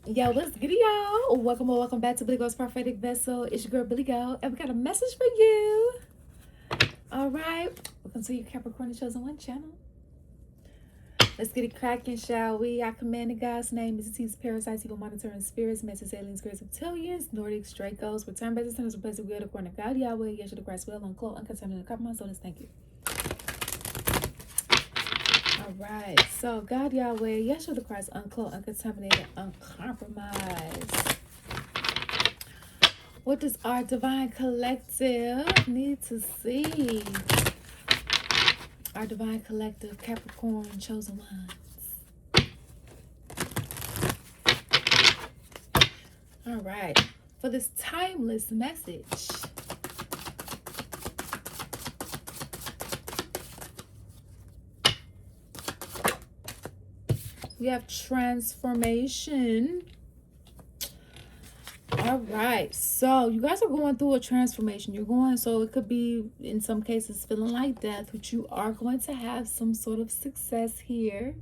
Yo, what's good, y'all? Welcome or welcome back to Billy Girl's Prophetic Vessel. It's your girl, Billy Girl, and we got a message for you. All right. Welcome to your Capricorn Chosen One channel. Let's get it cracking, shall we? I command in God's name, entities, parasites, evil monitoring spirits, messes, aliens, grace, reptilians, Nordics, Dracos, return bases, sinners, replace the will, according to God, Yahweh, Yeshua the Christ, will, uncloak, uncontaminated, compromise, so let's thank you. All right, so God, Yahweh, Yeshua the Christ, uncloaked, uncontaminated, uncompromised. What does our divine collective need to see? Our divine collective, Capricorn, chosen ones. All right, for this timeless message, we have transformation. All right, so you guys are going through a transformation. So it could be in some cases feeling like death, but you are going to have some sort of success here,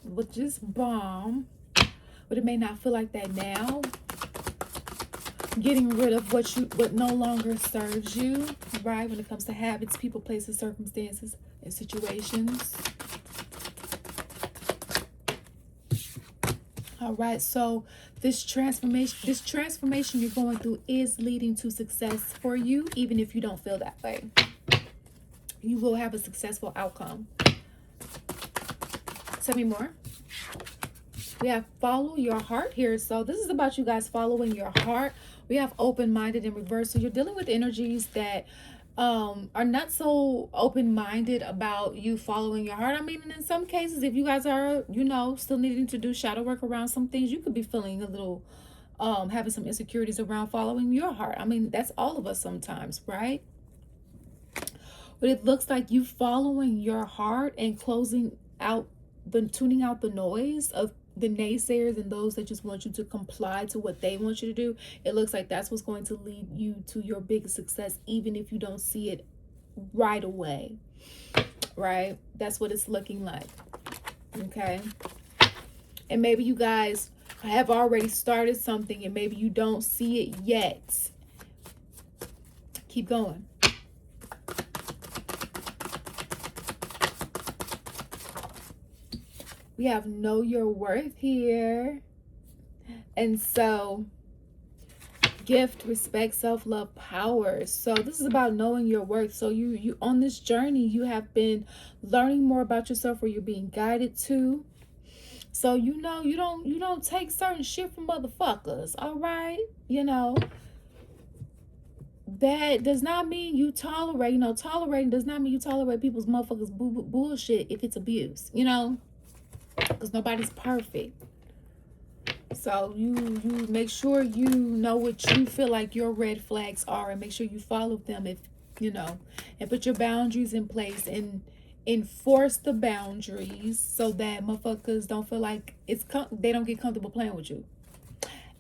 which is bomb. But it may not feel like that now. Getting rid of what no longer serves you, right? When it comes to habits, people, places, circumstances, and situations. All right, so this transformation you're going through is leading to success for you, even if you don't feel that way. You will have a successful outcome. Tell me more. We have follow your heart here. So this is about you guys following your heart. We have open-minded in reverse. So you're dealing with energies that are not so open-minded about you following your heart. I mean, in some cases, if you guys are, still needing to do shadow work around some things, you could be feeling a little, having some insecurities around following your heart. I mean, that's all of us sometimes, right? But it looks like you following your heart and tuning out the noise of the naysayers and those that just want you to comply to what they want you to do. It looks like that's what's going to lead you to your biggest success, even if you don't see it right away, right? That's what it's looking like. Okay, and maybe you guys have already started something and maybe you don't see it yet. Keep going. We have know your worth here. And so gift, respect, self-love, power. So this is about knowing your worth. So you on this journey, you have been learning more about yourself, where you're being guided to. So you don't take certain shit from motherfuckers. All right, that does not mean you tolerate. Tolerating does not mean you tolerate people's motherfuckers bullshit if it's abuse. Because nobody's perfect. So you make sure you know what you feel like your red flags are, and make sure you follow them, if and put your boundaries in place and enforce the boundaries so that motherfuckers don't feel like they don't get comfortable playing with you.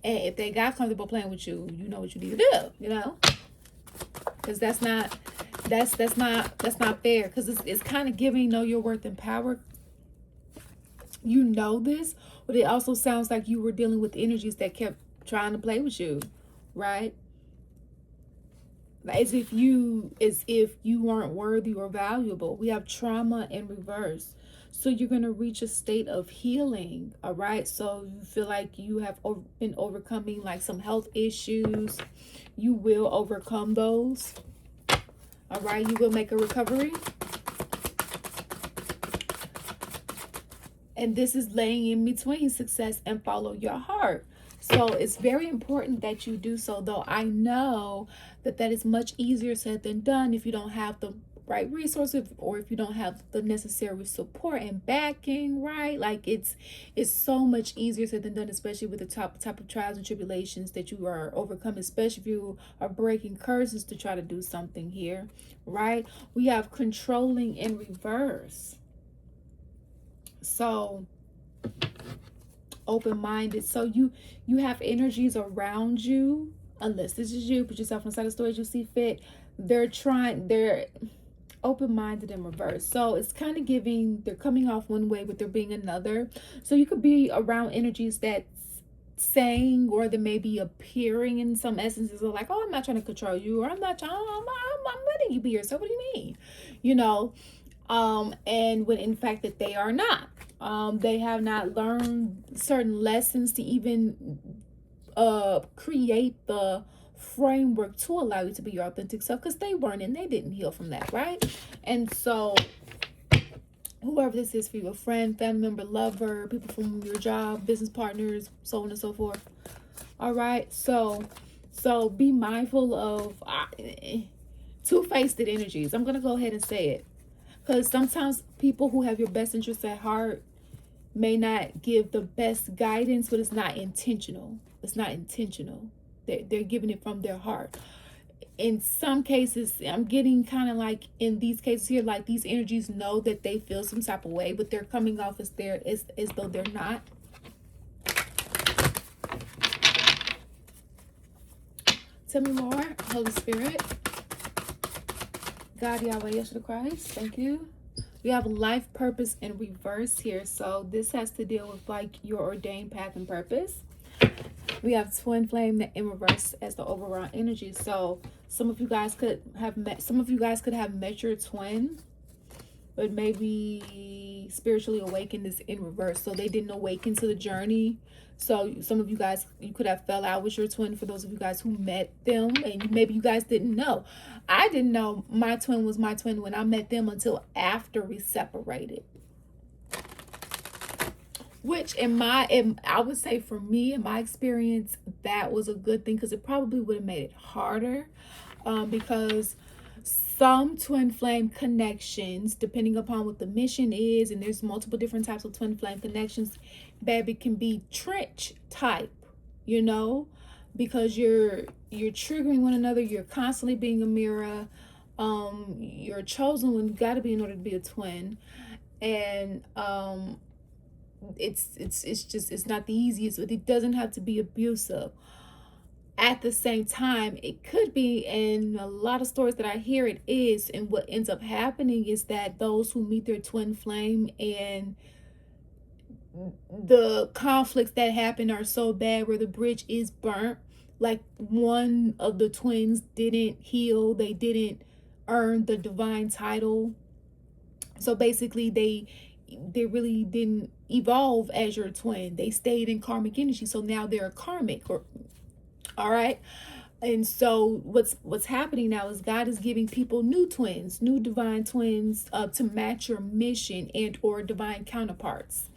And if they got comfortable playing with you, you know what you need to do, because that's not fair, because it's kind of giving know your worth and power. This, but it also sounds like you were dealing with energies that kept trying to play with you, right? As if you weren't worthy or valuable. We have trauma in reverse. So you're going to reach a state of healing, all right? So you feel like you have been overcoming like some health issues. You will overcome those, all right? You will make a recovery. And this is laying in between success and follow your heart. So it's very important that you do so, though I know that is much easier said than done if you don't have the right resources, or if you don't have the necessary support and backing, right? Like it's so much easier said than done, especially with the type of trials and tribulations that you are overcoming, especially if you are breaking curses to try to do something here, right? We have controlling in reverse. So open-minded. So you have energies around you, unless this is you, put yourself inside the story as you see fit. open-minded in reverse. So it's kind of giving, they're coming off one way, but they're being another. So you could be around energies that saying, or they may be appearing in some essences of like, oh, I'm not trying to control you, or I'm not trying, I'm letting you be yourself. What do you mean? You know, and when in fact that they are not. They have not learned certain lessons to even create the framework to allow you to be your authentic self, because they weren't and they didn't heal from that, right? And so whoever this is for you, a friend, family member, lover, people from your job, business partners, so on and so forth. All right, so be mindful of two-faced energies. I'm gonna go ahead and say it, because sometimes people who have your best interests at heart may not give the best guidance, but it's not intentional. It's not intentional. They're giving it from their heart. In some cases, I'm getting kind of like in these cases here, like these energies know that they feel some type of way, but they're coming off as though they're not. Tell me more, Holy Spirit, God, Yahweh, Yeshua Christ. Thank you. We have life purpose in reverse here. So this has to deal with like your ordained path and purpose. We have twin flame in reverse as the overall energy. So some of you guys could have met your twin, but maybe spiritually awakened is in reverse. So they didn't awaken to the journey. So some of you guys, you could have fell out with your twin, for those of you guys who met them, and maybe you guys didn't know. I didn't know my twin was my twin when I met them until after we separated. Which I would say for me, in my experience, that was a good thing, because it probably would have made it harder, because some twin flame connections, depending upon what the mission is, and there's multiple different types of twin flame connections, baby, can be trench type, you know, because you're triggering one another, you're constantly being a mirror, you're chosen when you got to be in order to be a twin, and it's not the easiest, but it doesn't have to be abusive. At the same time, it could be, and a lot of stories that I hear it is, and what ends up happening is that those who meet their twin flame and the conflicts that happen are so bad where the bridge is burnt, like one of the twins didn't heal, they didn't earn the divine title, so basically they really didn't evolve as your twin, they stayed in karmic energy, so now they're a karmic, or all right. And so what's happening now is God is giving people new twins, new divine twins, to match your mission and or divine counterparts.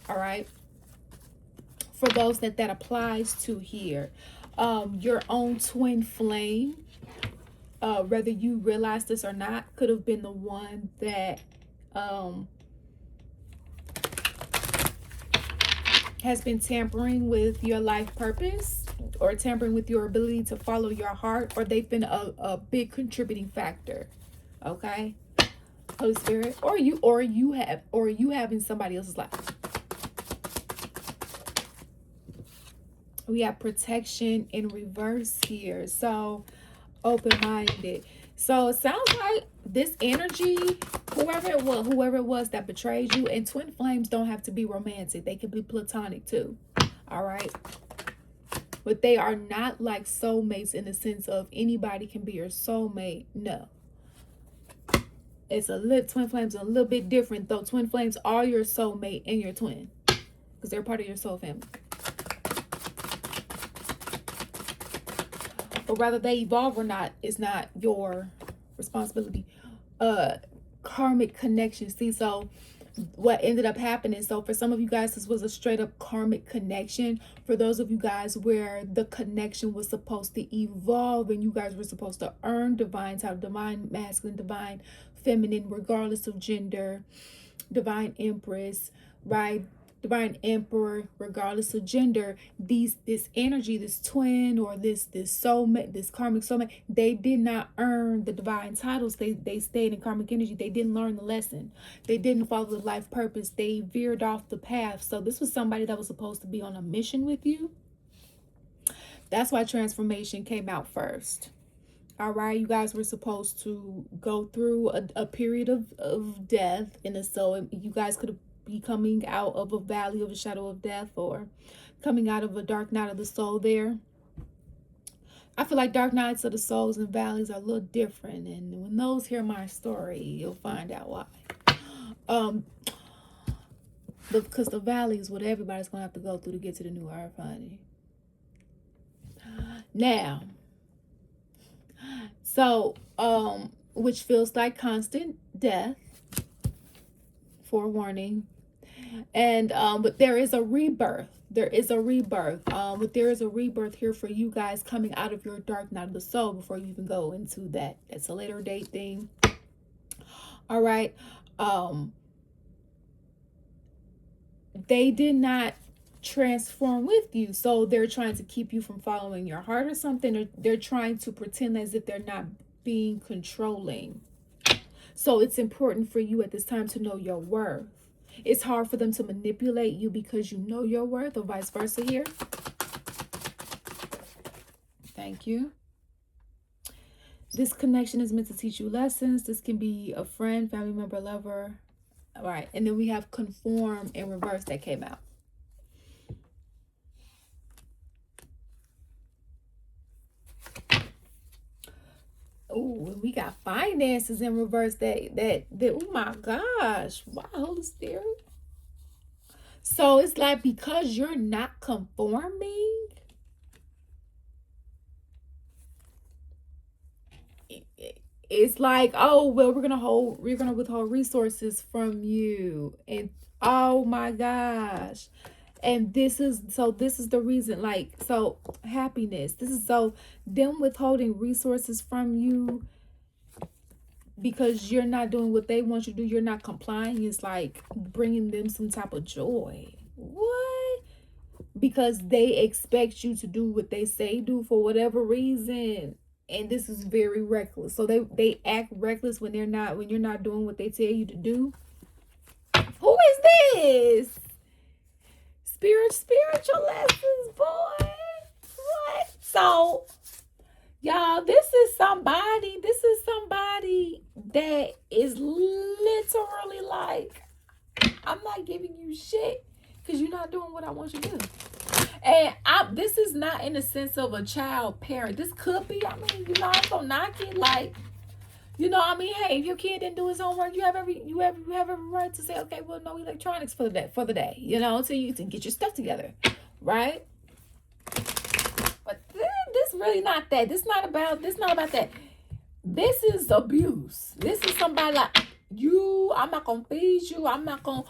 All right, for those that applies to here, your own twin flame, whether you realize this or not, could have been the one that has been tampering with your life purpose, or tampering with your ability to follow your heart, or they've been a big contributing factor. Okay, Holy Spirit, or you have in somebody else's life. We have protection in reverse here. So open-minded. So it sounds like this energy, whoever it was that betrayed you, and twin flames don't have to be romantic. They can be platonic too. All right. But they are not like soulmates in the sense of anybody can be your soulmate. No. It's twin flames are a little bit different, though. Twin flames are your soulmate and your twin, because they're part of your soul family. But whether they evolve or not is not your responsibility. Karmic connection. See, so what ended up happening, so for some of you guys, this was a straight up karmic connection. For those of you guys where the connection was supposed to evolve and you guys were supposed to earn divine title, divine masculine, divine feminine, regardless of gender, divine empress, right, divine emperor, regardless of gender, this energy, this twin, or this soulmate, this karmic soulmate, they did not earn the divine titles. They stayed in karmic energy. They didn't learn the lesson. They didn't follow the life purpose. They veered off the path. So this was somebody that was supposed to be on a mission with you. That's why transformation came out first. All right, you guys were supposed to go through a period of death, and so you guys could be coming out of a valley of a shadow of death, or coming out of a dark night of the soul there. I feel like dark nights of the souls and valleys are a little different, and when those hear my story, you'll find out why. Because the valley is what everybody's gonna have to go through to get to the new earth, honey. Now, so which feels like constant death, forewarning. And but there is a rebirth. There is a rebirth. But there is a rebirth here for you guys coming out of your dark night of the soul before you even go into that. That's a later date thing. All right. They did not transform with you, so they're trying to keep you from following your heart or something, or they're trying to pretend as if they're not being controlling. So it's important for you at this time to know your worth. It's hard for them to manipulate you because you know your worth, or vice versa here. Thank you. This connection is meant to teach you lessons. This can be a friend, family member, lover. All right. And then we have conform in reverse that came out. Oh, we got finances in reverse that oh my gosh. Wow, Holy Spirit. So it's like, because you're not conforming, it's like, oh well, we're gonna withhold resources from you. And oh my gosh. And this is the reason, like, so happiness, this is so them withholding resources from you because you're not doing what they want you to do, you're not complying, is like bringing them some type of joy. What? Because they expect you to do what they say do for whatever reason. And this is very reckless. So they act reckless when you're not doing what they tell you to do. Who is this? Spiritual lessons, boy. What? So, y'all, this is somebody that is literally like, I'm not giving you shit because you're not doing what I want you to do. And this is not in the sense of a child parent. This could be, I mean, I'm gonna knock it, like, I mean, hey, if your kid didn't do his homework, you have every right to say, okay, well, no electronics for the day, so you can get your stuff together, right? But this really not that. This not about that. This is abuse. This is somebody like, I'm not gonna feed you. I'm not gonna,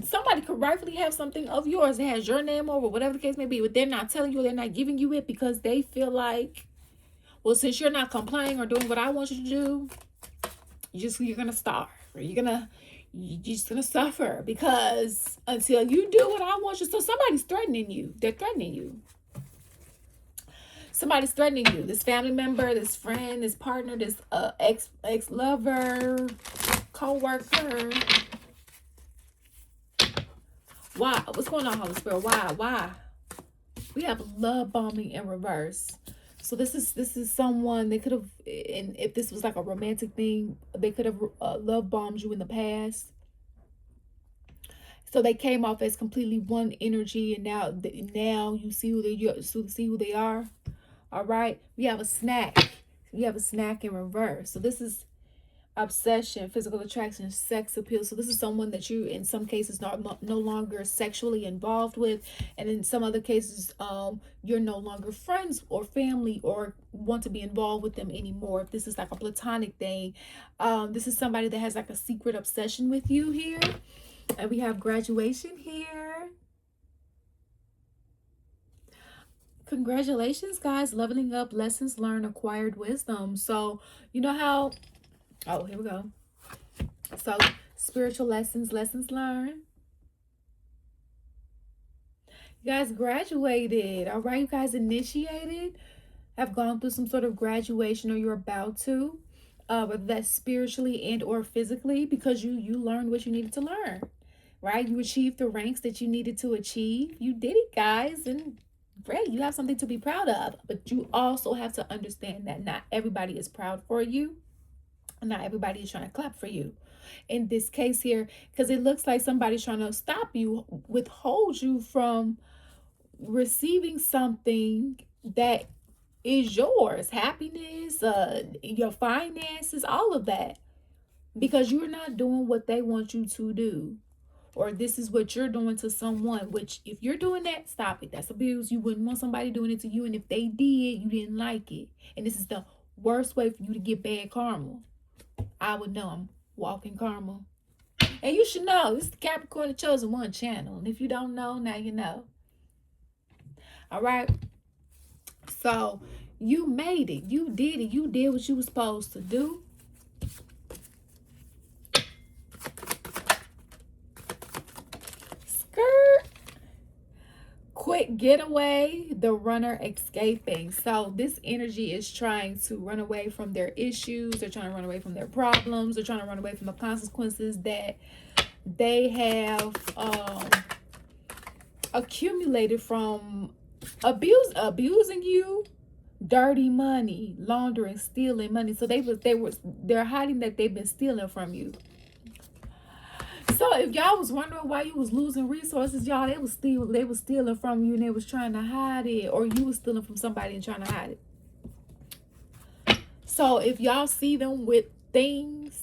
somebody could rightfully have something of yours that has your name over, whatever the case may be, but they're not telling you, they're not giving you it because they feel like, well, since you're not complying or doing what I want you to do, you're gonna starve, or you're just gonna suffer, because until you do what I want you. So somebody's threatening you. They're threatening you. Somebody's threatening you. This family member, this friend, this partner, this ex lover, co-worker. Why? What's going on, Holy Spirit? Why? We have love bombing in reverse. So this is someone, they could have, and if this was like a romantic thing, they could have love bombed you in the past. So they came off as completely one energy, and now you see who they are. All right, we have a snack. We have a snack in reverse. So this is obsession, physical attraction, sex appeal. So this is someone that you, in some cases, no longer sexually involved with, and in some other cases, you're no longer friends or family or want to be involved with them anymore. If this is like a platonic thing, this is somebody that has like a secret obsession with you here. And we have graduation here. Congratulations, guys. Leveling up, lessons learned, acquired wisdom. So you know how, oh, here we go. So spiritual lessons learned. You guys graduated. All right, you guys initiated, have gone through some sort of graduation, or you're about to, whether that's spiritually and or physically, because you learned what you needed to learn, right? You achieved the ranks that you needed to achieve. You did it, guys, and great. You have something to be proud of. But you also have to understand that not everybody is proud for you. Not everybody is trying to clap for you. In this case here, because it looks like somebody's trying to stop you, withhold you from receiving something that is yours, happiness, your finances, all of that, because you're not doing what they want you to do, or this is what you're doing to someone, which if you're doing that, stop it. That's abuse. You wouldn't want somebody doing it to you, and if they did, you didn't like it, and this is the worst way for you to get bad karma. I would know. I'm walking karma. And you should know, this is the Capricorn the Chosen One channel, and if you don't know, now you know. All right. So you made it. You did it. You did what you were supposed to do. Skirt. Quick getaway, the runner escaping. So this energy is trying to run away from their issues. They're trying to run away from their problems. They're trying to run away from the consequences that they have accumulated from abusing you, dirty money, laundering, stealing money. So they're hiding that they've been stealing from you. So if y'all was wondering why you was losing resources, y'all, they was stealing from you, and they was trying to hide it, or you was stealing from somebody and trying to hide it. So if y'all see them with things,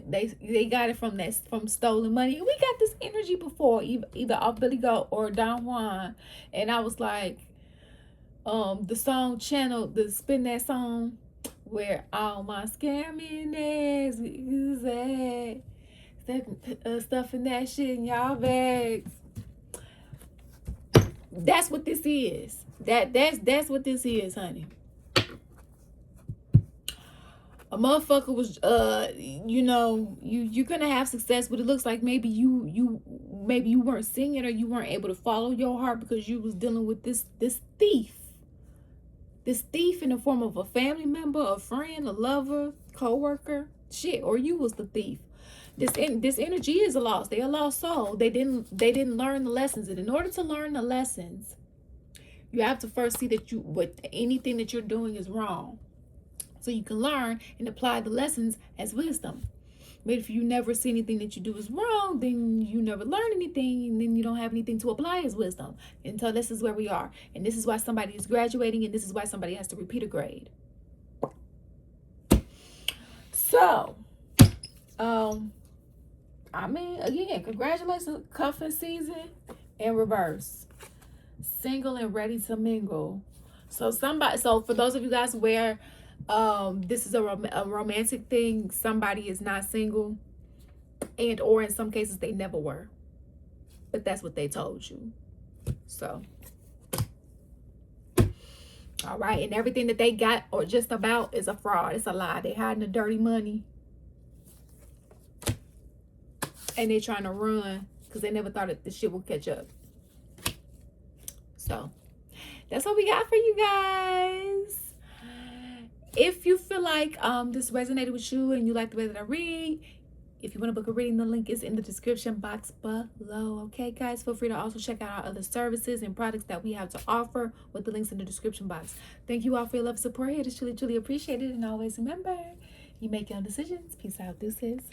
they got it from stolen money. We got this energy before, either off Billy Goat or Don Juan, and I was like, the song channel, the spin that song where all my scamming ass is at. Stuffing that shit in y'all bags. That's what this is. That's what this is, honey. A motherfucker was you're gonna have success, but it looks like maybe you weren't singing, or you weren't able to follow your heart because you was dealing with this thief. This thief in the form of a family member, a friend, a lover, co-worker, shit, or you was the thief. This energy is a loss. They're a lost soul. They didn't learn the lessons. And in order to learn the lessons, you have to first see that anything that you're doing is wrong, so you can learn and apply the lessons as wisdom. But if you never see anything that you do is wrong, then you never learn anything, and then you don't have anything to apply as wisdom. And so this is where we are, and this is why somebody is graduating, and this is why somebody has to repeat a grade. So, I mean, again, congratulations, cuffing season in reverse. Single and ready to mingle. So for those of you guys where this is a romantic thing, somebody is not single, and or in some cases they never were. But that's what they told you. So, all right, and everything that they got or just about is a fraud. It's a lie. They hiding the dirty money. And they're trying to run because they never thought that the shit would catch up. So that's what we got for you guys. If you feel like this resonated with you and you like the way that I read, if you want to book a reading, the link is in the description box below. Okay, guys, feel free to also check out our other services and products that we have to offer with the links in the description box. Thank you all for your love and support here. It's truly, truly appreciated. And always remember, you make your own decisions. Peace out. Deuces.